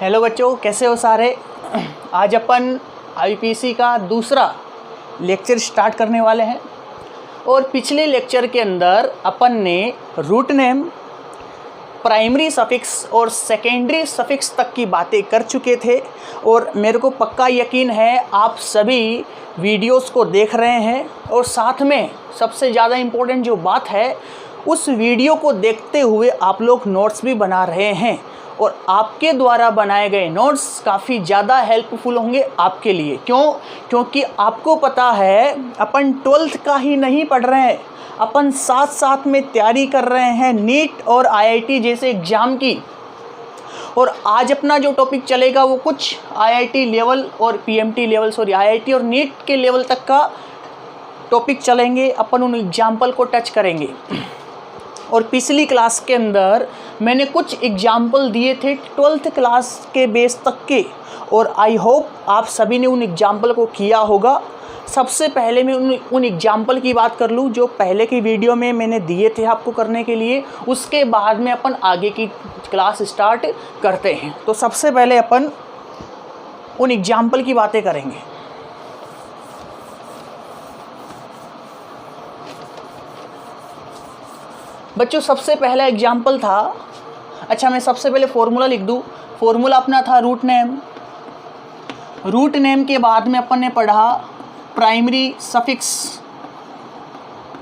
Hello बच्चों, कैसे हो सारे। आज अपन आईपीसी का दूसरा लेक्चर स्टार्ट करने वाले हैं और पिछले लेक्चर के अंदर अपन ने रूट नेम, प्राइमरी सफिक्स और सेकेंडरी सफिक्स तक की बातें कर चुके थे और मेरे को पक्का यकीन है आप सभी वीडियोस को देख रहे हैं और साथ में सबसे ज़्यादा इम्पोर्टेंट जो बात है उस वीडियो को देखते हुए आप लोग नोट्स भी बना रहे हैं और आपके द्वारा बनाए गए नोट्स काफ़ी ज़्यादा हेल्पफुल होंगे आपके लिए। क्योंकि आपको पता है अपन 12th का ही नहीं पढ़ रहे हैं, अपन साथ साथ में तैयारी कर रहे हैं नीट और आईआईटी जैसे एग्ज़ाम की। और आज अपना जो टॉपिक चलेगा वो कुछ आईआईटी लेवल और पीएमटी लेवल आईआईटी और नीट के लेवल तक का टॉपिक चलेंगे। अपन उन एग्जाम्पल को टच करेंगे और पिछली क्लास के अंदर मैंने कुछ एग्जाम्पल दिए थे 12th क्लास के बेस तक के और आई होप आप सभी ने उन एग्जाम्पल को किया होगा। सबसे पहले मैं उन एग्जाम्पल की बात कर लूँ जो पहले की वीडियो में मैंने दिए थे आपको करने के लिए, उसके बाद में अपन आगे की क्लास स्टार्ट करते हैं। तो सबसे पहले अपन उन एग्जाम्पल की बातें करेंगे। बच्चों सबसे पहला एग्जाम्पल था, अच्छा मैं सबसे पहले फॉर्मूला लिख दूँ। फॉर्मूला अपना था रूट नेम। रूट नेम के बाद में अपन ने पढ़ा प्राइमरी सफिक्स,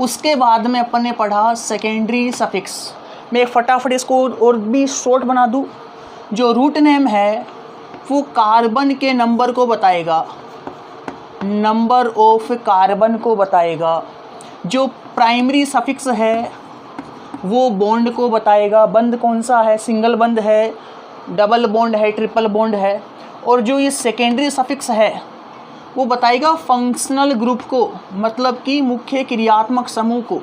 उसके बाद में अपन ने पढ़ा सेकेंडरी सफिक्स। मैं फटाफट इसको और भी शॉर्ट बना दूँ। जो रूट नेम है वो कार्बन के नंबर को बताएगा, नंबर ऑफ कार्बन को बताएगा। जो प्राइमरी सफिक्स है वो बॉन्ड को बताएगा, बंद कौन सा है, सिंगल बंद है, डबल बॉन्ड है, ट्रिपल बॉन्ड है। और जो ये सेकेंडरी सफिक्स है वो बताएगा फंक्शनल ग्रुप को, मतलब कि मुख्य क्रियात्मक समूह को,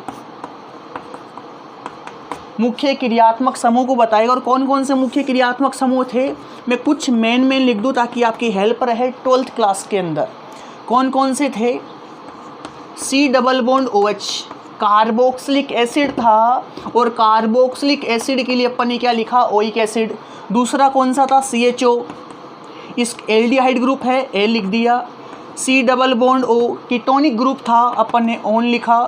मुख्य क्रियात्मक समूह को बताएगा। और कौन कौन से मुख्य क्रियात्मक समूह थे मैं कुछ मेन लिख दूँ ताकि आपकी हेल्प रहे 12th क्लास के अंदर। कौन कौन से थे, C double bond OH carboxylic acid था और कार्बोक्सिलिक एसिड के लिए अपन ने क्या लिखा, ओइक एसिड। दूसरा कौन सा था, CHO, इस एल्डिहाइड ग्रुप है, L लिख दिया। C double bond O ketonic group था, अपन ने ON लिखा।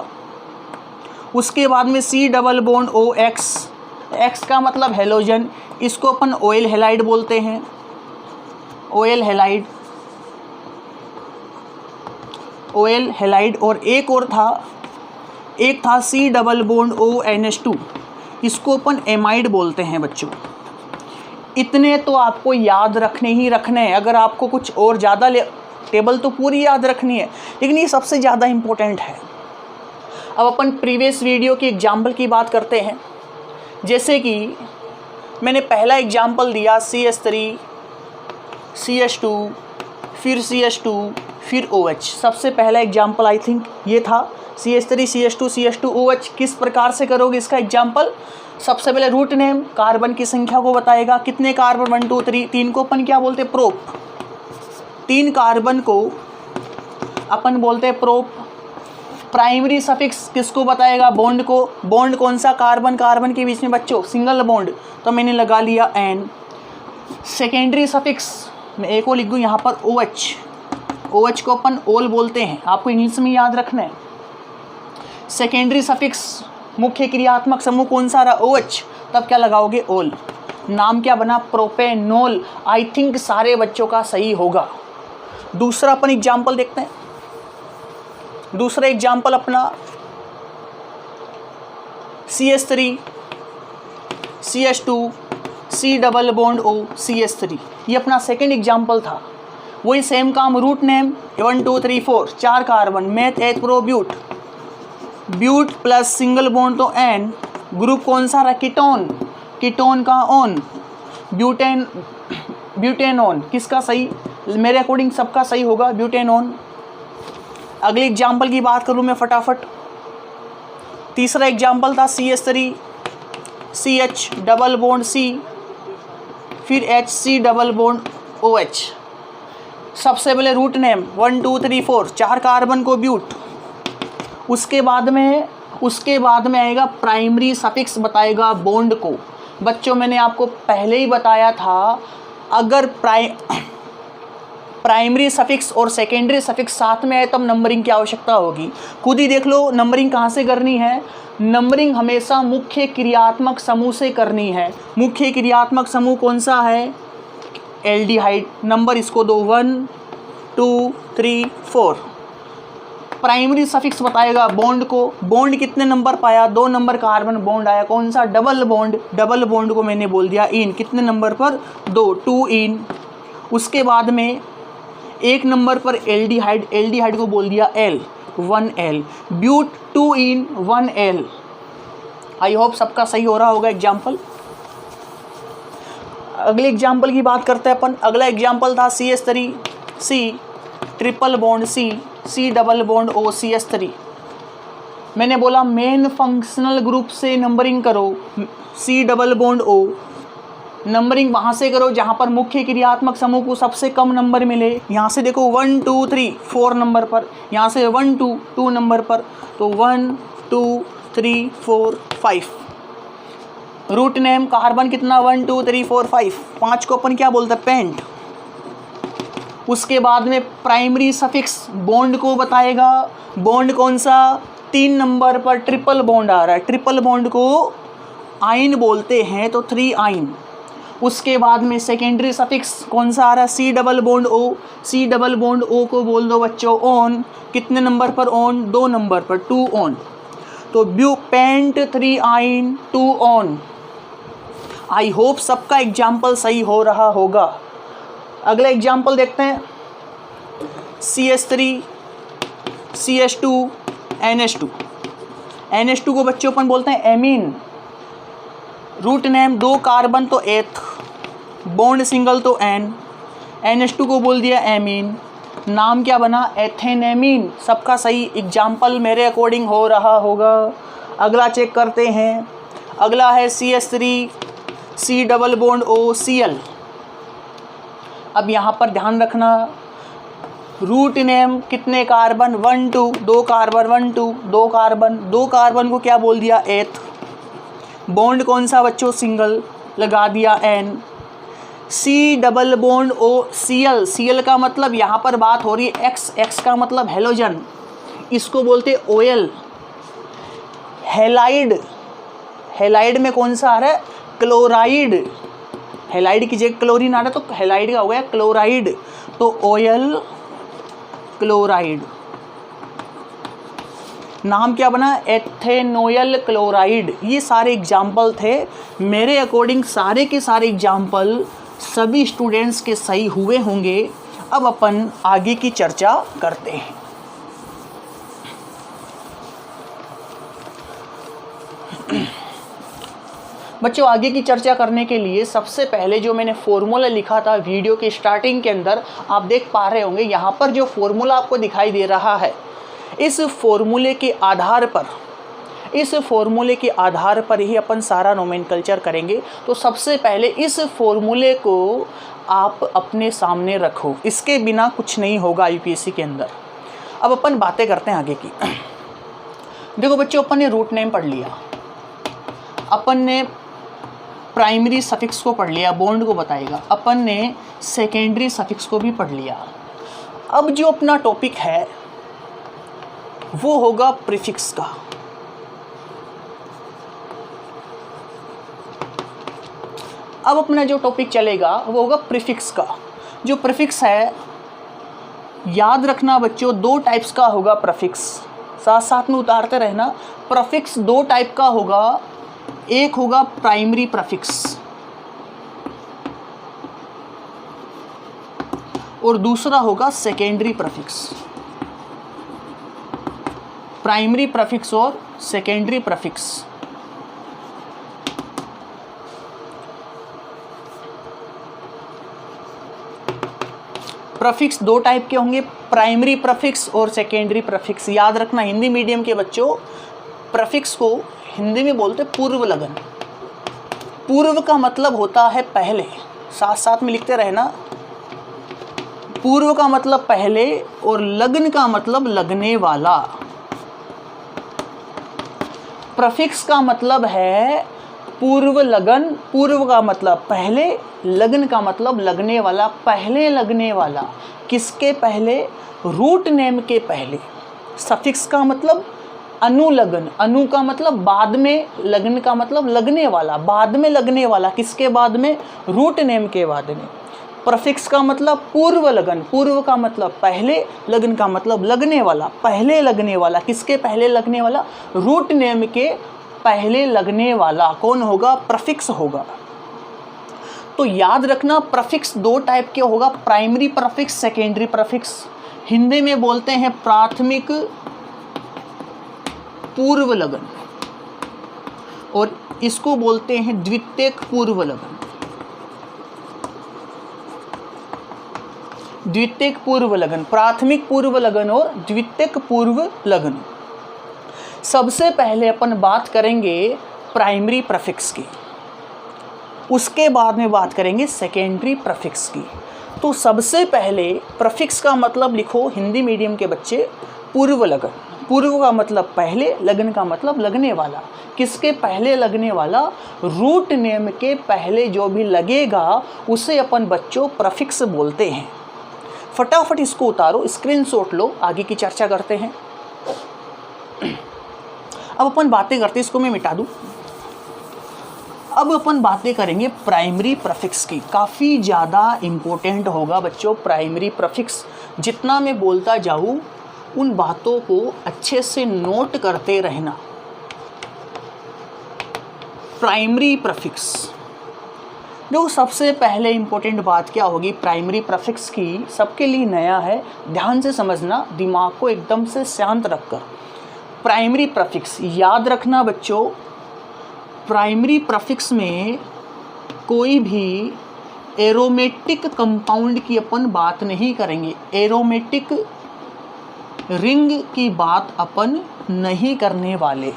उसके बाद में C double bond OX, X का मतलब हेलोजन, इसको अपन ऑयल हेलाइड बोलते हैं, ऑयल हेलाइड, ऑयल हेलाइड। और एक था C डबल बॉन्ड ONH2, इसको अपन एमाइड बोलते हैं बच्चों। इतने तो आपको याद रखने ही रखने हैं। अगर आपको कुछ और ज़्यादा टेबल तो पूरी याद रखनी है, लेकिन ये सबसे ज़्यादा इम्पोर्टेंट है। अब अपन प्रीवियस वीडियो की एग्जाम्पल की बात करते हैं। जैसे कि मैंने पहला एग्जाम्पल दिया CH3 CH2 फिर CH2 फिर OH। सबसे पहला एग्जाम्पल आई थिंक ये था CH3 CH2 CH2 OH। किस प्रकार से करोगे इसका एग्जाम्पल, सबसे पहले रूट नेम कार्बन की संख्या को बताएगा, कितने कार्बन 1 2 3, 3 को अपन क्या बोलते हैं, प्रोप। 3 कार्बन को अपन बोलते हैं प्रोप। प्राइमरी सफिक्स किसको बताएगा, बॉन्ड को। बॉन्ड कौन सा, कार्बन कार्बन के बीच में बच्चों सिंगल बॉन्ड, तो मैंने लगा लिया N। सेकेंडरी सफिक्स मैं एक और लिख दूँ यहाँ पर OH, OH को अपन ओल बोलते हैं, आपको इंग्लिश में याद रखना है। सेकेंडरी सफिक्स मुख्य क्रियात्मक समूह कौन सा रहा, OH, तब क्या लगाओगे, ओल। नाम क्या बना, प्रोपेनोल। आई थिंक सारे बच्चों का सही होगा। दूसरा अपन एग्जाम्पल देखते हैं। दूसरा एग्जाम्पल अपना CH3 CH2 C double bond O CH3, ये अपना सेकेंड एग्जाम्पल था। वही सेम काम, root name 1 2 3 4, 4 carbon, meth eth pro but, but plus single bond तो N। ग्रुप कौन सा रहा, कीटोन, कीटोन का ON, ब्यूटेनोन। किसका सही, मेरे अकॉर्डिंग सबका सही होगा, ब्यूटेनोन। अगले एग्जाम्पल की बात करूँ मैं फटाफट। तीसरा एग्जाम्पल था CH3 CH double bond C फिर HC डबल बॉन्ड OH। सबसे पहले रूट नेम 1 2 3 4, 4 कार्बन को ब्यूट। उसके बाद में आएगा प्राइमरी सफिक्स, बताएगा बॉन्ड को। बच्चों मैंने आपको पहले ही बताया था अगर प्राइमरी सफिक्स और सेकेंडरी सफिक्स साथ में है तब नंबरिंग की आवश्यकता होगी। खुद ही देख लो नंबरिंग कहाँ से करनी है। नंबरिंग हमेशा मुख्य क्रियात्मक समूह से करनी है। मुख्य क्रियात्मक समूह कौन सा है? एल्डिहाइड। नंबर इसको दो 1 2 3 4। प्राइमरी सफिक्स बताएगा बॉन्ड को। बॉन्ड कितने नंबर पाया? 2 नंबर कार्बन बॉन्ड आया। कौन सा? Double bond. डबल बॉन्ड को मैंने बोल दिया इन। कितने नंबर पर? 2 इन। उसके बाद में 1 नंबर पर एल्डिहाइड। एल्डिहाइड को बोल दिया L 1L। ब्यूट 2 in 1L। I hope सबका सही हो रहा होगा एग्जाम्पल। अगले एग्जाम्पल की बात करते हैं अपन। अगला एग्जाम्पल था CH3 C triple bond C double bond O CH3। मैंने बोला मेन फंक्शनल ग्रुप से नंबरिंग करो। C double bond O numbering वहाँ से करो जहाँ पर मुख्य क्रियात्मक समूह को सबसे कम नंबर मिले। यहाँ से देखो 1 2 3 4 नंबर पर, यहाँ से 1 2 2 नंबर पर, तो 1 2 3 4 5। रूट नेम कार्बन कितना? 1 2 3 4 5। 5 को अपन क्या बोलते हैं? पेंट। उसके बाद में प्राइमरी सफिक्स बॉन्ड को बताएगा। बॉन्ड कौन सा? 3 नंबर पर ट्रिपल बॉन्ड आ रहा है। ट्रिपल बॉन्ड को आइन बोलते हैं, तो 3 आइन। उसके बाद में सेकेंडरी सफिक्स कौन सा आ रहा है? C double bond O। C double bond O को बोल दो बच्चों ऑन। कितने नंबर पर ऑन? 2 नंबर पर 2 ऑन। तो ब्यू पेंट 3 आइन 2 ऑन। आई होप सबका एग्जाम्पल सही हो रहा होगा। अगला एग्जाम्पल देखते हैं। CH3 CH2 NH2। NH2 को बच्चों अपन बोलते हैं एमीन। रूट नेम 2 कार्बन तो एथ, बॉन्ड सिंगल तो N। NH2 को बोल दिया एमीन। नाम क्या बना? एथेनेमीन। सबका सही एग्जाम्पल मेरे अकॉर्डिंग हो रहा होगा। अगला चेक करते हैं। अगला है CH3 C double bond O Cl। अब यहाँ पर ध्यान रखना, रूट नेम कितने कार्बन? 1 2 2 carbon 1 2 2 carbon. 2 कार्बन को क्या बोल दिया? एथ। बॉन्ड कौन सा बच्चों? सिंगल। लगा दिया N। C double bond O Cl। Cl का मतलब यहाँ पर बात हो रही है X। X का मतलब हेलोजन, इसको बोलते OL। हेलाइड। हेलाइड में कौन सा आ रहा है? क्लोराइड। हेलाइड की जगह क्लोरीन आ रहा है तो हेलाइड का हो गया क्लोराइड, तो OL क्लोराइड। नाम क्या बना? एथेनोयल क्लोराइड। ये सारे एग्जाम्पल थे मेरे अकॉर्डिंग। सारे के सारे एग्जाम्पल सभी स्टूडेंट्स के सही हुए होंगे। अब अपन आगे की चर्चा करते हैं। बच्चों आगे की चर्चा करने के लिए सबसे पहले जो मैंने फॉर्मूला लिखा था वीडियो के स्टार्टिंग के अंदर, आप देख पा रहे होंगे यहाँ पर जो फॉर्मूला आपको दिखाई दे रहा है, इस फॉर्मूले के आधार पर ही अपन सारा नोमेनकल्चर करेंगे। तो सबसे पहले इस फॉर्मूले को आप अपने सामने रखो, इसके बिना कुछ नहीं होगा यूपीएससी के अंदर। अब अपन बातें करते हैं आगे की। देखो बच्चों, अपन ने रूट नेम पढ़ लिया, अपन ने प्राइमरी सफिक्स को पढ़ लिया, बॉन्ड को बताएगा, अपन ने सेकेंडरी सफिक्स को भी पढ़ लिया। अब जो अपना टॉपिक है वो होगा प्रीफिक्स का। अब अपना जो टॉपिक चलेगा वो होगा प्रीफिक्स का। जो प्रीफिक्स है, याद रखना बच्चों, 2 टाइप्स का होगा प्रीफिक्स, साथ साथ में उतारते रहना। प्रीफिक्स 2 टाइप का होगा, एक होगा प्राइमरी प्रीफिक्स और दूसरा होगा सेकेंडरी प्रीफिक्स। प्राइमरी प्रीफिक्स और सेकेंडरी प्रीफिक्स। प्रीफिक्स 2 टाइप के होंगे, प्राइमरी प्रीफिक्स और सेकेंडरी प्रीफिक्स। याद रखना, हिंदी मीडियम के बच्चों प्रीफिक्स को हिंदी में बोलते पूर्व लगन। पूर्व का मतलब होता है पहले, साथ साथ में लिखते रहना। पूर्व का मतलब पहले और लगन का मतलब लगने वाला। प्रीफिक्स का मतलब है पूर्व लगन, पूर्व का मतलब पहले, लगन का मतलब लगने वाला, पहले लगने वाला। किसके पहले? रूट नेम के पहले। सफिक्स का मतलब अनुलगन, अनु का मतलब बाद में, लगन का मतलब लगने वाला, बाद में लगने वाला। किसके बाद में? रूट नेम के बाद में। प्रफिक्स का मतलब पूर्व लगन, पूर्व का मतलब पहले, लगन का मतलब लगने वाला, पहले लगने वाला। किसके पहले लगने वाला? रूट नेम के पहले लगने वाला कौन होगा? प्रफिक्स होगा। तो याद रखना प्रफिक्स दो टाइप के होगा, primary prefix, secondary prefix. Hindi में बोलते हैं प्राथमिक पूर्व लगन और इसको बोलते हैं द्वितीयक पूर्व लगन। द्वितीयक पूर्व लगन, प्राथमिक पूर्व लगन और द्वितीयक पूर्व लगन। सबसे पहले अपन बात करेंगे प्राइमरी प्रफिक्स की, उसके बाद में बात करेंगे सेकेंडरी प्रफिक्स की। तो सबसे पहले प्रफिक्स का मतलब लिखो हिंदी मीडियम के बच्चे, पूर्व लगन। पूर्व का मतलब पहले, लगन का मतलब लगने वाला। किसके पहले लगने वाला? रूट नेम के पहले जो भी लगेगा उसे अपन बच्चों प्रफिक्स बोलते हैं। फटाफट इसको उतारो, स्क्रीनशॉट लो, आगे की चर्चा करते हैं। अब अपन बातें करते हैं, इसको मैं मिटा दूं। अब अपन बातें करेंगे प्राइमरी प्रफिक्स की। काफ़ी ज़्यादा इम्पोर्टेंट होगा बच्चों प्राइमरी प्रफिक्स। जितना मैं बोलता जाऊँ उन बातों को अच्छे से नोट करते रहना। प्राइमरी प्रफिक्स, देखो सबसे पहले इम्पोर्टेंट बात क्या होगी प्राइमरी प्रफिक्स की, सबके लिए नया है, ध्यान से समझना, दिमाग को एकदम से शांत रखकर। प्राइमरी प्रफिक्स याद रखना बच्चों, प्राइमरी प्रफिक्स में कोई भी एरोमेटिक कंपाउंड की अपन बात नहीं करेंगे। एरोमेटिक रिंग की बात अपन नहीं करने वाले।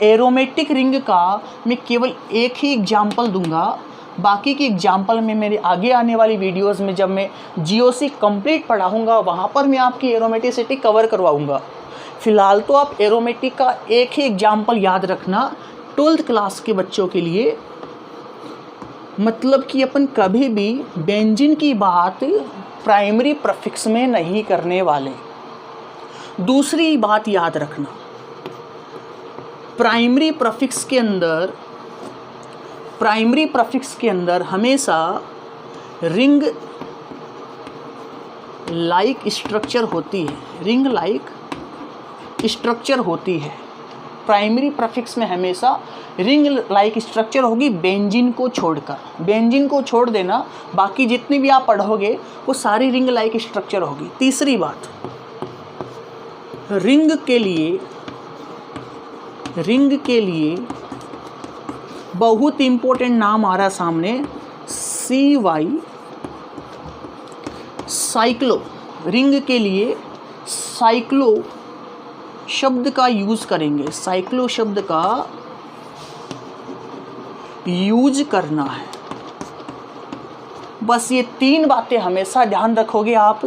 एरोमेटिक रिंग का मैं केवल एक ही एग्जाम्पल दूंगा, बाकी की एग्जाम्पल में मेरे आगे आने वाली वीडियोस में जब मैं जीओसी कंप्लीट पढ़ाऊँगा वहाँ पर मैं आपकी एरोमेटिसिटी कवर करवाऊँगा। फ़िलहाल तो आप एरोमेटिक का एक ही एग्जाम्पल याद रखना 12th क्लास के बच्चों के लिए। मतलब कि अपन कभी भी बेंजीन की बात प्राइमरी प्रफिक्स में नहीं करने वाले। दूसरी बात याद रखना, प्राइमरी प्रफिक्स के अंदर हमेशा रिंग लाइक स्ट्रक्चर होती है। रिंग लाइक स्ट्रक्चर होती है प्राइमरी प्रफिक्स में, हमेशा रिंग लाइक स्ट्रक्चर होगी बेंजीन को छोड़कर। बेंजीन को छोड़ देना, बाकी जितनी भी आप पढ़ोगे वो सारी रिंग लाइक स्ट्रक्चर होगी। तीसरी बात, रिंग के लिए बहुत इंपॉर्टेंट नाम आ रहा सामने, CY साइक्लो। रिंग के लिए साइक्लो शब्द का यूज़ करेंगे, साइक्लो शब्द का यूज करना है। बस ये 3 बातें हमेशा ध्यान रखोगे आप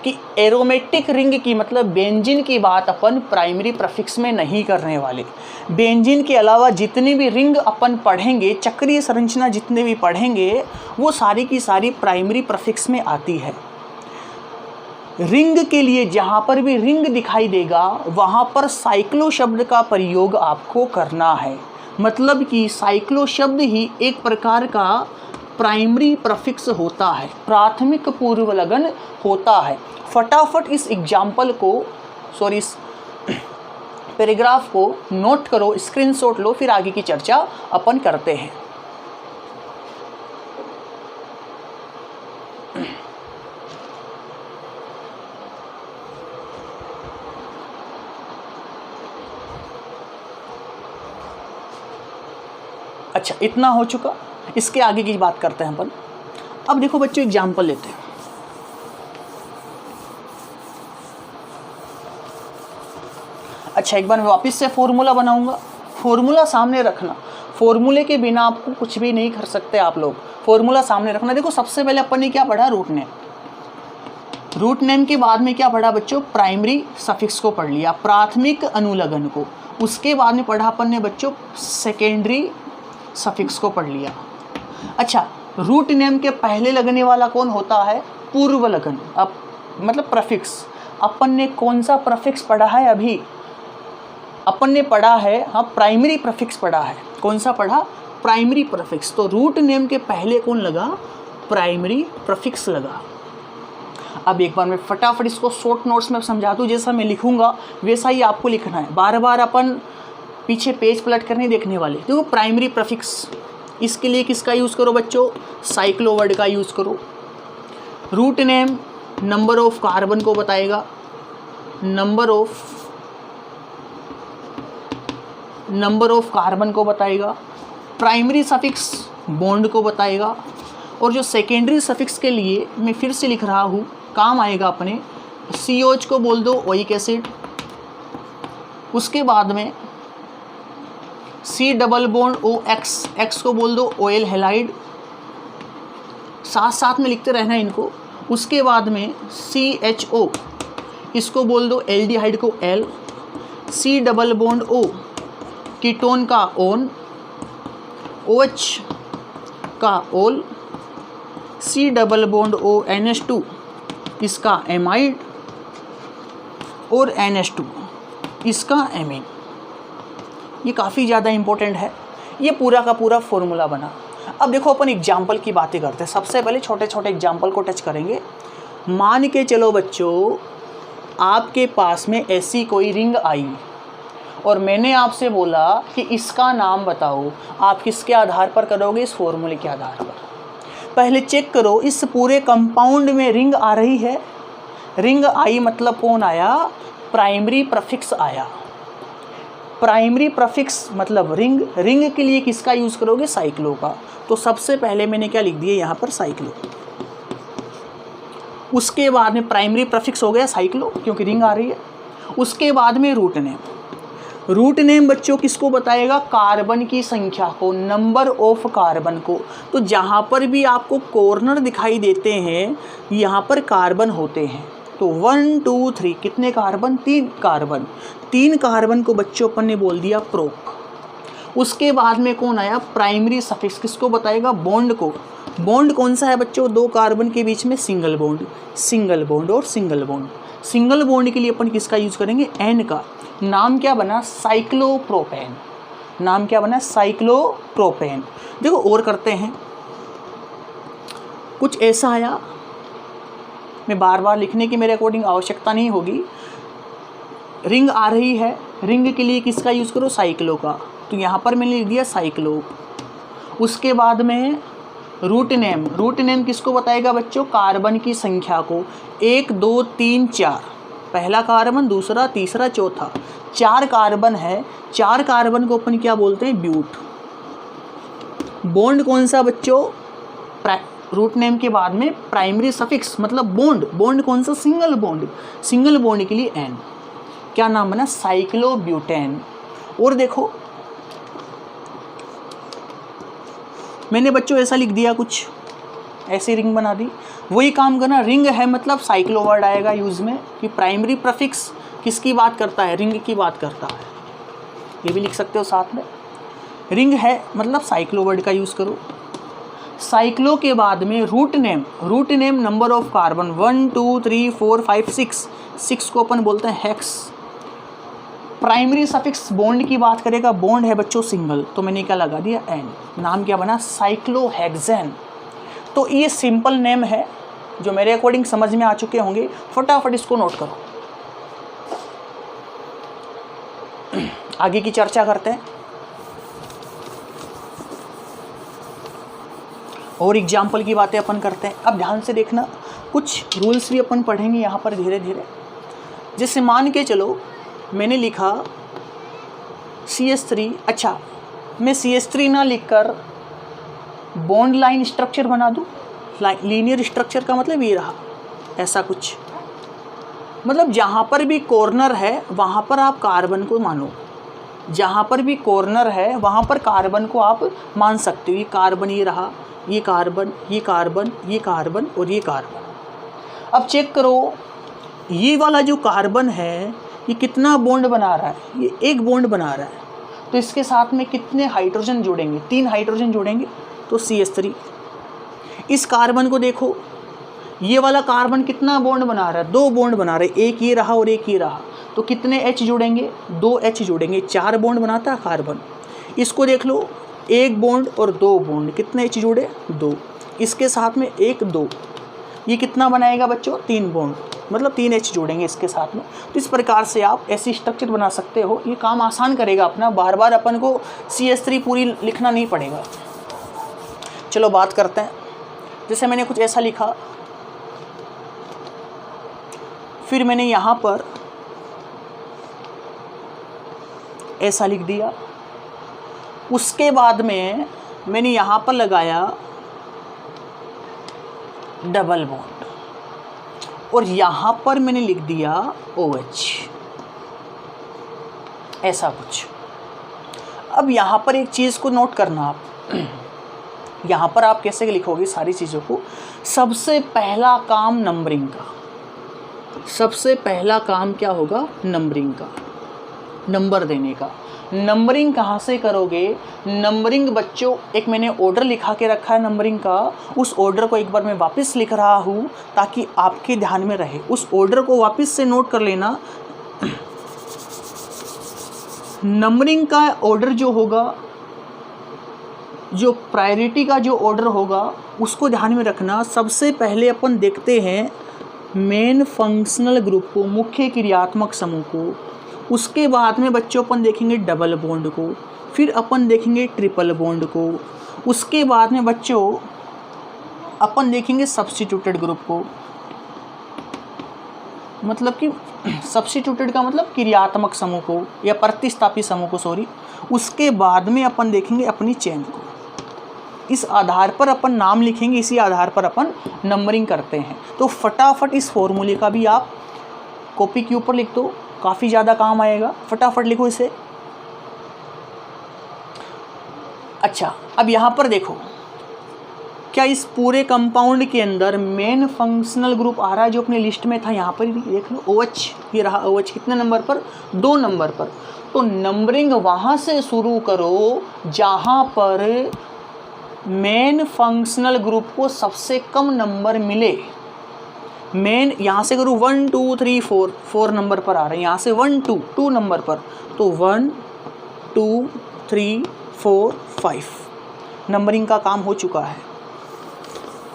कि एरोमेटिक रिंग की मतलब बेंजीन की बात अपन प्राइमरी प्रफिक्स में नहीं करने वाले। बेंजीन के अलावा जितनी भी रिंग अपन पढ़ेंगे, चक्रीय संरचना जितने भी पढ़ेंगे वो सारी की सारी प्राइमरी प्रफिक्स में आती है। रिंग के लिए जहाँ पर भी रिंग दिखाई देगा वहाँ पर साइक्लो शब्द का प्रयोग आपको करना है। मतलब कि साइक्लो शब्द ही एक प्रकार का प्राइमरी प्रफिक्स होता है, प्राथमिक पूर्व लगन होता है। फटाफट इस एग्जाम्पल को, इस पैराग्राफ को नोट करो, स्क्रीनशॉट लो, फिर आगे की चर्चा अपन करते हैं। अच्छा, इतना हो चुका, इसके आगे की बात करते हैं अपन। अब देखो बच्चों एग्जाम्पल लेते हैं। अच्छा, एक बार मैं वापस से फॉर्मूला बनाऊंगा, फॉर्मूला सामने रखना। फॉर्मूले के बिना आपको कुछ भी नहीं कर सकते आप लोग, फॉर्मूला सामने रखना। देखो सबसे पहले अपन ने क्या पढ़ा, रूट नेम। रूट नेम के बाद में क्या पढ़ा बच्चों, प्राइमरी सफिक्स को पढ़ लिया, प्राथमिक अनुलगन को। उसके बाद में पढ़ा अपन ने बच्चों सफिक्स को पढ़ लिया। अच्छा, रूट नेम के पहले लगने वाला कौन होता है? पूर्व लगन। अब मतलब प्रफिक्स। अपन ने कौन सा प्रफिक्स पढ़ा है अभी? अपन ने पढ़ा है, हाँ, प्राइमरी प्रफिक्स पढ़ा है। कौन सा पढ़ा? Primary prefix. तो रूट नेम के पहले कौन लगा? प्राइमरी प्रफिक्स लगा। अब एक बार मैं फटाफट इसको शॉर्ट नोट्स में समझा दूँ, जैसा मैं लिखूंगा वैसा ही आपको लिखना है। बार बार अपन पीछे पेज पलट कर नहीं देखने वाले। देखो, प्राइमरी प्रफिक्स, इसके लिए किसका यूज़ करो बच्चों? साइक्लो वर्ड का यूज़ करो। Root name number of carbon को बताएगा, नंबर ऑफ कार्बन को बताएगा। प्राइमरी सफिक्स बॉन्ड को बताएगा। और जो सेकेंडरी सफिक्स के लिए मैं फिर से लिख रहा हूँ, काम आएगा अपने, COH को बोल दो ओइक एसिड, उसके बाद में C double bond OX, X को बोल दो ऑयल हैलाइड, साथ साथ में लिखते रहना इनको। उसके बाद में CHO, इसको बोल दो एल्डिहाइड को L, C double bond O, ketone का ओन, OH का ओल, C double bond O NH2, इसका एमाइड, और NH2 इसका एमीन। ये काफ़ी ज़्यादा इम्पोर्टेंट है। ये पूरा का पूरा फॉर्मूला बना। अब देखो, अपन एग्जाम्पल की बातें करते हैं। सबसे पहले छोटे छोटे एग्जाम्पल को टच करेंगे। मान के चलो बच्चों, आपके पास में ऐसी कोई रिंग आई और मैंने आपसे बोला कि इसका नाम बताओ। आप किसके आधार पर करोगे? इस फॉर्मूले के आधार पर। पहले चेक करो, इस पूरे कंपाउंड में रिंग आ रही है। रिंग आई मतलब कौन आया? प्राइमरी प्रफिक्स आया। प्राइमरी प्रफिक्स मतलब रिंग। रिंग के लिए किसका यूज़ करोगे? साइक्लो का। तो सबसे पहले मैंने क्या लिख दिया यहाँ पर? साइक्लो। उसके बाद में प्राइमरी प्रफिक्स हो गया साइक्लो, क्योंकि रिंग आ रही है। उसके बाद में रूट नेम। रूट नेम बच्चों किसको बताएगा? कार्बन की संख्या को, नंबर ऑफ कार्बन को। तो जहाँ पर भी आपको कॉर्नर दिखाई देते हैं, यहाँ पर कार्बन होते हैं। तो 1 2 3 कितने कार्बन? 3 कार्बन। 3 कार्बन को बच्चों अपन ने बोल दिया प्रोप। उसके बाद में कौन आया? Primary suffix. किसको बताएगा? बॉन्ड को। बॉन्ड कौन सा है बच्चों? 2 कार्बन के बीच में सिंगल बॉन्ड, सिंगल बॉन्ड और सिंगल बॉन्ड। सिंगल बॉन्ड के लिए अपन किसका यूज़ करेंगे? एन का। नाम क्या बना? साइक्लोप्रोपेन। नाम क्या बना? साइक्लोप्रोपेन। देखो और करते हैं। कुछ ऐसा आया, मैं बार बार लिखने की मेरे अकॉर्डिंग आवश्यकता नहीं होगी। रिंग आ रही है, रिंग के लिए किसका यूज़ करो? साइक्लो का। तो यहाँ पर मैंने लिख दिया साइक्लो। उसके बाद में रूट नेम। रूट नेम किसको बताएगा बच्चों? कार्बन की संख्या को। 1 2 3 4, पहला कार्बन, दूसरा, तीसरा, चौथा। 4 कार्बन है। 4 कार्बन को अपन क्या बोलते हैं? ब्यूट। बॉन्ड कौन सा बच्चों? रूट नेम के बाद में प्राइमरी सफिक्स मतलब बॉन्ड। बॉन्ड कौन सा? Single bond. सिंगल बॉन्ड के लिए एन। क्या नाम बना? साइक्लोब्यूटेन। और देखो, मैंने बच्चों ऐसा लिख दिया, कुछ ऐसी रिंग बना दी। वही काम करना। रिंग है मतलब साइक्लो वर्ड आएगा यूज़ में, कि प्राइमरी प्रफिक्स किसकी बात करता है? रिंग की बात करता है। ये भी लिख सकते हो साथ में। रिंग है मतलब साइक्लो वर्ड का यूज़ करो। साइक्लो के बाद में root name. Root name number of carbon 1 2 3 4 5 6। 6 को अपन बोलते हैं हेक्स। प्राइमरी सफिक्स बॉन्ड की बात करेगा। बॉन्ड है बच्चों सिंगल, तो मैंने क्या लगा दिया? एन। नाम क्या बना? साइक्लोहेक्सेन। तो ये सिंपल नेम है जो मेरे अकॉर्डिंग समझ में आ चुके होंगे। फटाफट इसको नोट करो। आगे की चर्चा करते हैं और एग्जाम्पल की बातें अपन करते हैं। अब ध्यान से देखना, कुछ रूल्स भी अपन पढ़ेंगे यहाँ पर धीरे धीरे। जैसे मान के चलो मैंने लिखा CH3। अच्छा, मैं CH3 ना लिखकर बॉन्ड लाइन स्ट्रक्चर बना दूँ। लीनियर स्ट्रक्चर का मतलब ये रहा, ऐसा कुछ। मतलब जहाँ पर भी कॉर्नर है वहाँ पर आप कार्बन को मानो। जहाँ पर भी कॉर्नर है वहाँ पर कार्बन को आप मान सकते हो। ये कार्बन, ये रहा, ये कार्बन, ये कार्बन, ये कार्बन और ये कार्बन। अब चेक करो, ये वाला जो कार्बन है ये कितना बॉन्ड बना रहा है? ये एक बॉन्ड बना रहा है। तो इसके साथ में कितने हाइड्रोजन जुड़ेंगे, 3 हाइड्रोजन जुड़ेंगे, तो CH3। इस कार्बन को देखो, ये वाला कार्बन कितना बॉन्ड बना रहा है, 2 बॉन्ड बना रहे, एक ये रहा और एक ये रहा, तो कितने H जुड़ेंगे, 2 H जुड़ेंगे, 4 बॉन्ड बनाता है कार्बन। इसको देख लो, 1 बॉन्ड और 2 बॉन्ड, कितने H जुड़े, 2, इसके साथ में 1 2, ये कितना बनाएगा बच्चों, 3 बॉन्ड, मतलब 3 H जोड़ेंगे इसके साथ में। तो इस प्रकार से आप ऐसी स्ट्रक्चर बना सकते हो, ये काम आसान करेगा अपना, बार बार अपन को CH3 पूरी लिखना नहीं पड़ेगा। चलो बात करते हैं, जैसे मैंने कुछ ऐसा लिखा, फिर मैंने यहाँ पर ऐसा लिख दिया, उसके बाद में मैंने यहाँ पर लगाया डबल बॉन्ड, और यहाँ पर मैंने लिख दिया OH, ऐसा कुछ। अब यहाँ पर एक चीज़ को नोट करना आप, यहाँ पर आप कैसे लिखोगे सारी चीज़ों को, सबसे पहला काम नंबरिंग का, सबसे पहला काम क्या होगा, नंबरिंग का, नंबर देने का। नंबरिंग कहाँ से करोगे, नंबरिंग बच्चों, एक मैंने ऑर्डर लिखा के रखा है नंबरिंग का, उस ऑर्डर को एक बार मैं वापस लिख रहा हूँ ताकि आपके ध्यान में रहे, उस ऑर्डर को वापस से नोट कर लेना। नंबरिंग का ऑर्डर जो होगा, जो प्रायोरिटी का जो ऑर्डर होगा, उसको ध्यान में रखना। सबसे पहले अपन देखते हैं मेन फंक्शनल ग्रुप को, मुख्य क्रियात्मक समूह को, उसके बाद में बच्चों अपन देखेंगे डबल बॉन्ड को, फिर अपन देखेंगे ट्रिपल बॉन्ड को, उसके बाद में बच्चों अपन देखेंगे सब्स्टिट्यूटेड ग्रुप को, मतलब कि सब्स्टिट्यूटेड का मतलब क्रियात्मक समूह को या प्रतिस्थापी समूह को, सॉरी। उसके बाद में अपन देखेंगे अपनी चेन को। इस आधार पर अपन नाम लिखेंगे, इसी आधार पर अपन नंबरिंग करते हैं। तो फटाफट इस फॉर्मूले का भी आप कॉपी के ऊपर लिख दो, काफ़ी ज़्यादा काम आएगा, फटाफट लिखो इसे। अच्छा, अब यहाँ पर देखो, क्या इस पूरे कंपाउंड के अंदर मेन फंक्शनल ग्रुप आ रहा है जो अपने लिस्ट में था, यहाँ पर ही देख लो OH, ये रहा OH, कितने नंबर पर, 2 नंबर पर। तो नंबरिंग वहाँ से शुरू करो जहाँ पर मेन फंक्शनल ग्रुप को सबसे कम नंबर मिले। मेन यहाँ से करूँ 1 2 3 4, 4 नंबर पर आ रहे हैं, यहाँ से 1 2 2 नंबर पर, तो 1 2 3 4 5 नंबरिंग का काम हो चुका है।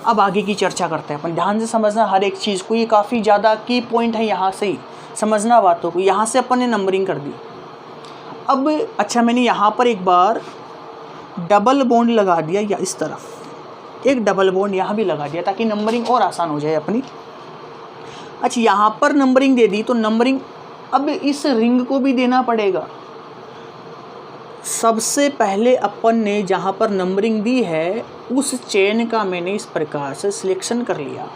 अब आगे की चर्चा करते हैं अपन, ध्यान से समझना हर एक चीज़ को, ये काफ़ी ज़्यादा की पॉइंट है, यहाँ से ही समझना बातों को। यहाँ से अपन ने नंबरिंग कर दी। अब अच्छा, मैंने यहाँ पर एक बार डबल बॉन्ड लगा दिया, या इस तरफ एक डबल बॉन्ड यहाँ भी लगा दिया ताकि नंबरिंग और आसान हो जाए अपनी। अच्छा, यहाँ पर नंबरिंग दे दी, तो नंबरिंग अब इस रिंग को भी देना पड़ेगा। सबसे पहले अपन ने जहाँ पर नंबरिंग दी है उस चेन का मैंने इस प्रकार से सिलेक्शन कर लिया।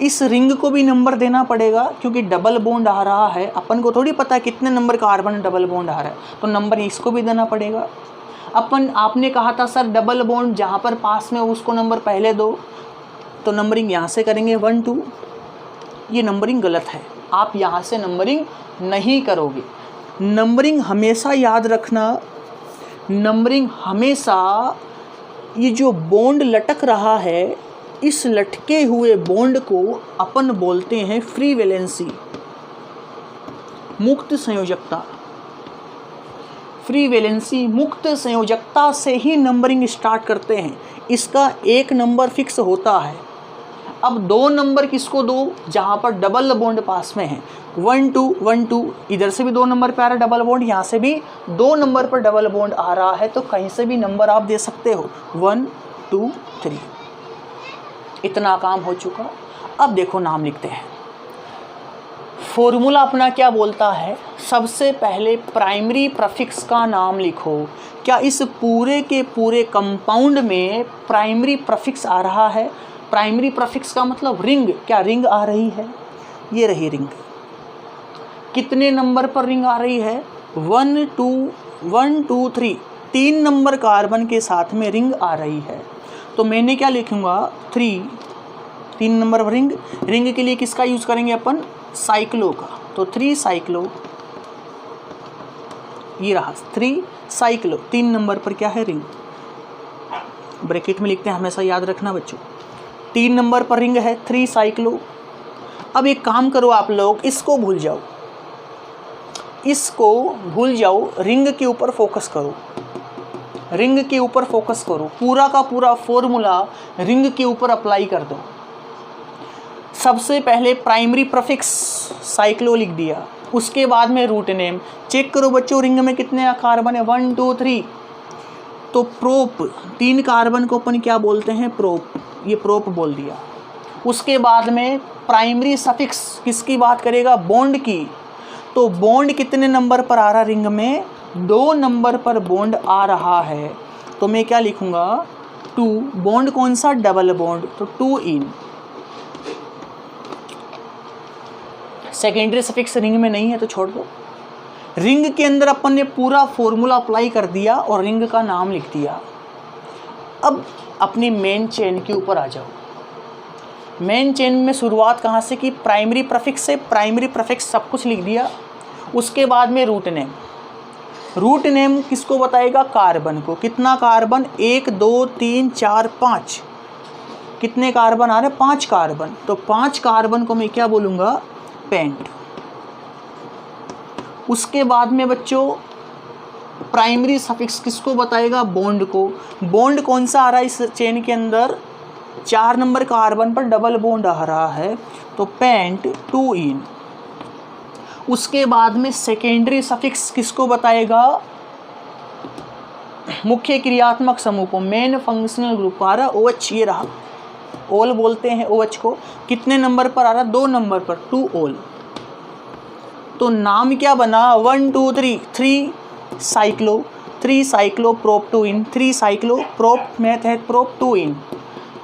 इस रिंग को भी नंबर देना पड़ेगा क्योंकि डबल बॉन्ड आ रहा है, अपन को थोड़ी पता है कितने नंबर कार्बन डबल बॉन्ड आ रहा है, तो नंबर इसको भी देना पड़ेगा। आपने कहा था सर डबल बॉन्ड जहाँ पर पास में उसको नंबर पहले दो, तो नंबरिंग यहाँ से करेंगे 1 2, ये नंबरिंग गलत है, आप यहाँ से नंबरिंग नहीं करोगे। नंबरिंग हमेशा याद रखना, नंबरिंग हमेशा, ये जो बॉन्ड लटक रहा है, इस लटके हुए बॉन्ड को अपन बोलते हैं फ्री वैलेंसी, मुक्त संयोजकता। फ्री वैलेंसी मुक्त संयोजकता से ही नंबरिंग स्टार्ट करते हैं। इसका एक नंबर फिक्स होता है। अब 2 नंबर किसको दो, जहाँ पर डबल बॉन्ड पास में है, 1 2 1 2, इधर से भी 2 नंबर पे आ रहा है डबल बॉन्ड, यहाँ से भी 2 नंबर पर डबल बॉन्ड आ रहा है, तो कहीं से भी नंबर आप दे सकते हो, 1 2 3। इतना काम हो चुका। अब देखो नाम लिखते हैं। फॉर्मूला अपना क्या बोलता है, सबसे पहले प्राइमरी प्रीफिक्स का नाम लिखो। क्या इस पूरे के पूरे कंपाउंड में प्राइमरी प्रीफिक्स आ रहा है? प्राइमरी प्रीफिक्स का मतलब रिंग, क्या रिंग आ रही है? ये रही रिंग। कितने नंबर पर रिंग आ रही है? 1 2 3, 3 नंबर कार्बन के साथ में रिंग आ रही है। तो मैंने क्या लिखूंगा, 3 नंबर पर रिंग। रिंग के लिए किसका यूज़ करेंगे अपन? साइक्लो का। तो 3 साइक्लो ये रहा 3 साइक्लो, 3 नंबर पर क्या है रिंग, ब्रैकेट में लिखते हैं, हमेशा याद रखना बच्चों, 3 नंबर पर रिंग है 3 साइक्लो। अब एक काम करो आप लोग, इसको भूल जाओ, इसको भूल जाओ, रिंग के ऊपर फोकस करो, रिंग के ऊपर फोकस करो, पूरा का पूरा फॉर्मूला रिंग के ऊपर अप्लाई कर दो। सबसे पहले प्राइमरी प्रीफिक्स साइक्लो लिख दिया, उसके बाद में रूट नेम। चेक करो बच्चों रिंग में कितने कार्बन है, 1 2 3, तो प्रोप 3 कार्बन को अपन क्या बोलते हैं, प्रोप, ये प्रोप बोल दिया। उसके बाद में प्राइमरी सफिक्स किसकी बात करेगा, बॉन्ड की, तो बॉन्ड कितने नंबर पर आ रहा रिंग में, 2 नंबर पर बॉन्ड आ रहा है, तो मैं क्या लिखूंगा 2, बॉन्ड कौन सा, डबल बॉन्ड, तो 2 इन। सेकेंडरी सफिक्स रिंग में नहीं है तो छोड़ दो। रिंग के अंदर अपन ने पूरा फॉर्मूला अप्लाई कर दिया और रिंग का नाम लिख दिया। अब अपनी मेन चेन के ऊपर आ जाओ। मेन चेन में शुरुआत कहाँ से की, प्राइमरी प्रीफिक्स से, प्राइमरी प्रीफिक्स सब कुछ लिख दिया। उसके बाद में रूट नेम, रूट नेम किसको बताएगा, कार्बन को, कितना कार्बन, 1 2 3 4 5, कितने कार्बन आ रहे, 5 कार्बन, तो 5 कार्बन को मैं क्या बोलूँगा, पेंट। उसके बाद में बच्चों प्राइमरी सफिक्स किसको बताएगा, बॉन्ड को, बॉन्ड कौन सा आ रहा है इस चेन के अंदर, 4 नंबर कार्बन पर डबल बॉन्ड आ रहा है, तो पेंट 2 इन। उसके बाद में सेकेंडरी सफिक्स किसको बताएगा, मुख्य क्रियात्मक समूह को, मेन फंक्शनल ग्रुप आ रहा OH, ये रहा, ओल बोलते हैं OH को, कितने नंबर पर आ रहा, 2 नंबर पर, 2 ओल। तो नाम क्या बना, 1 2 3, 3 साइक्लो, 3 साइक्लो प्रोप 2 इन, 3 साइक्लो प्रोप में है प्रोप 2 इन,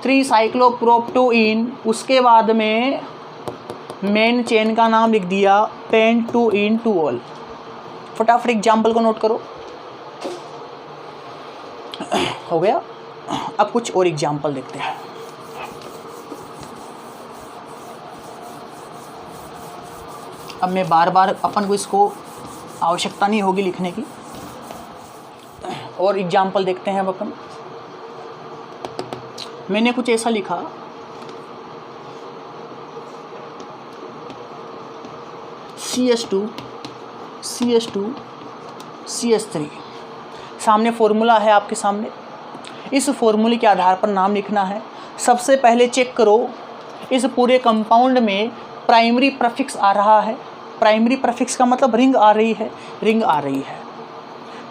3 साइक्लो प्रोप 2 इन। उसके बाद में मेन चेन का नाम लिख दिया, पेंट 2 इन 2 ओल। फटाफट एग्जाम्पल को नोट करो, हो गया। अब कुछ और एग्जाम्पल देखते हैं। अब मैं बार बार, अपन को इसको आवश्यकता नहीं होगी लिखने की, और एग्जाम्पल देखते हैं अब अपन। मैंने कुछ ऐसा लिखा, CH2 CH2 CH3, सामने फॉर्मूला है आपके सामने, इस फॉर्मूले के आधार पर नाम लिखना है। सबसे पहले चेक करो इस पूरे कंपाउंड में प्राइमरी प्रीफिक्स आ रहा है, प्राइमरी प्रीफिक्स का मतलब रिंग आ रही है, रिंग आ रही है,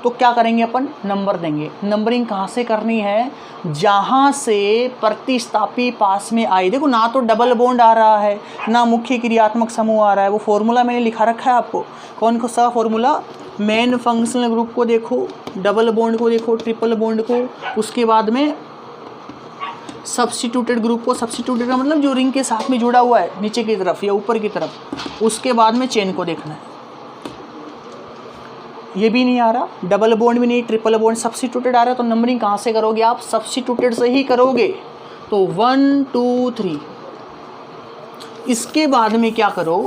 तो क्या करेंगे अपन, नंबर देंगे। नंबरिंग कहाँ से करनी है, जहाँ से प्रतिस्थापी पास में आई। देखो ना तो डबल बॉन्ड आ रहा है, ना मुख्य क्रियात्मक समूह आ रहा है। वो फॉर्मूला मैंने लिखा रखा है आपको, कौन सा फॉर्मूला, मेन फंक्शनल ग्रुप को देखो, डबल बॉन्ड को देखो, ट्रिपल बॉन्ड को, उसके बाद में सब्स्टिट्यूटेड ग्रुप को, सब्स्टिट्यूटेड का मतलब जो रिंग के साथ में जुड़ा हुआ है नीचे की तरफ या ऊपर की तरफ, उसके बाद में चेन को देखना है। ये भी नहीं आ रहा, डबल बॉन्ड भी नहीं, ट्रिपल बॉन्ड, सब्स्टिट्यूटेड आ रहा है, तो नंबरिंग कहाँ से करोगे आप, सब्स्टिट्यूटेड से ही करोगे। तो 1 2 3। इसके बाद में क्या करो,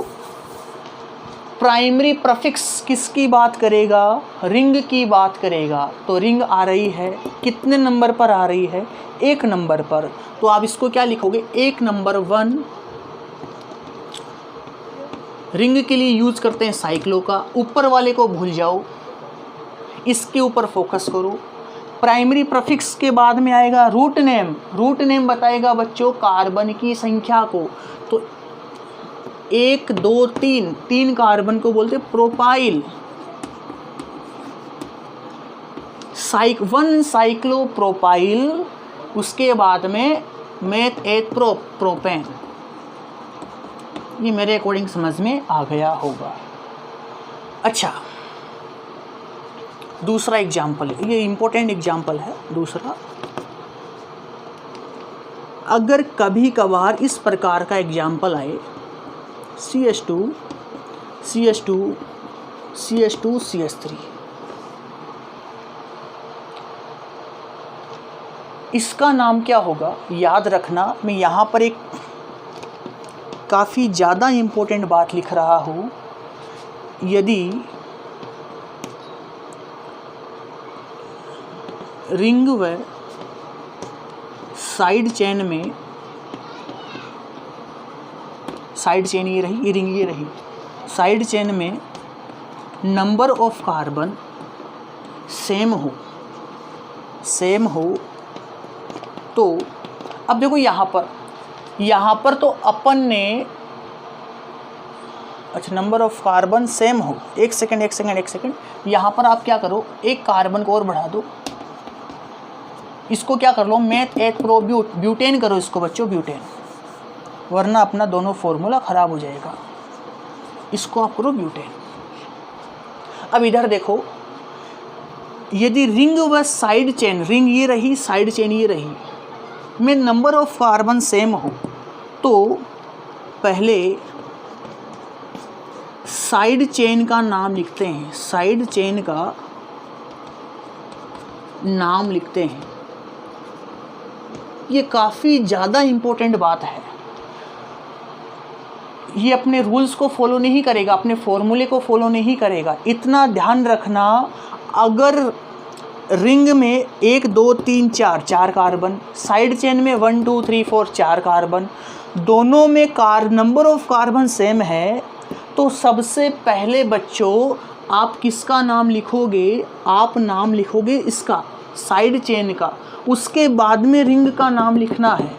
प्राइमरी प्रीफिक्स किसकी बात करेगा, रिंग की बात करेगा। तो रिंग आ रही है, कितने नंबर पर आ रही है, 1 नंबर पर, तो आप इसको क्या लिखोगे, 1 नंबर 1। रिंग के लिए यूज करते हैं साइक्लो का, ऊपर वाले को भूल जाओ, इसके ऊपर फोकस करो। प्राइमरी प्रीफिक्स के बाद में आएगा रूट नेम, रूट नेम बताएगा बच्चों कार्बन की संख्या को, तो 1 2 3, 3 कार्बन को बोलते प्रोपाइल। 1 साइक्लो प्रोपाइल, उसके बाद में मेथ एथ प्रोपेन। ये मेरे अकॉर्डिंग समझ में आ गया होगा। अच्छा, दूसरा एग्जाम्पल, ये इम्पोर्टेंट एग्जाम्पल है दूसरा। अगर कभी कभार इस प्रकार का एग्जाम्पल आए, CH2 CH2 CH2 CH3, इसका नाम क्या होगा, याद रखना। मैं यहाँ पर एक काफ़ी ज़्यादा इम्पोर्टेंट बात लिख रहा हूँ। यदि रिंग व साइड चेन में, साइड चेन ये रही, ये रिंग ये रही, साइड चेन में नंबर ऑफ कार्बन सेम हो तो अब देखो यहाँ पर तो अपन ने, अच्छा नंबर ऑफ कार्बन सेम हो, एक सेकंड, यहाँ पर आप क्या करो, एक कार्बन को और बढ़ा दो, इसको क्या कर लो, मैथ एथ प्रो ब्यूटेन करो इसको बच्चों, ब्यूटेन, वरना अपना दोनों फॉर्मूला खराब हो जाएगा, इसको आप करो ब्यूटेन। अब इधर देखो, यदि रिंग व साइड चेन, रिंग ये रही, साइड चेन ये रही, में नंबर ऑफ कार्बन सेम हो तो पहले साइड चेन का नाम लिखते हैं, साइड चेन का नाम लिखते हैं। ये काफ़ी ज़्यादा इम्पोर्टेंट बात है, ये अपने रूल्स को फॉलो नहीं करेगा, अपने फॉर्मूले को फॉलो नहीं करेगा। इतना ध्यान रखना, अगर रिंग में 1 2 3 4 कार्बन, साइड चेन में 1 2 3 4 4 कार्बन, दोनों में नंबर ऑफ कार्बन सेम है, तो सबसे पहले बच्चों आप किसका नाम लिखोगे, आप नाम लिखोगे इसका, साइड चेन का, उसके बाद में रिंग का नाम लिखना है।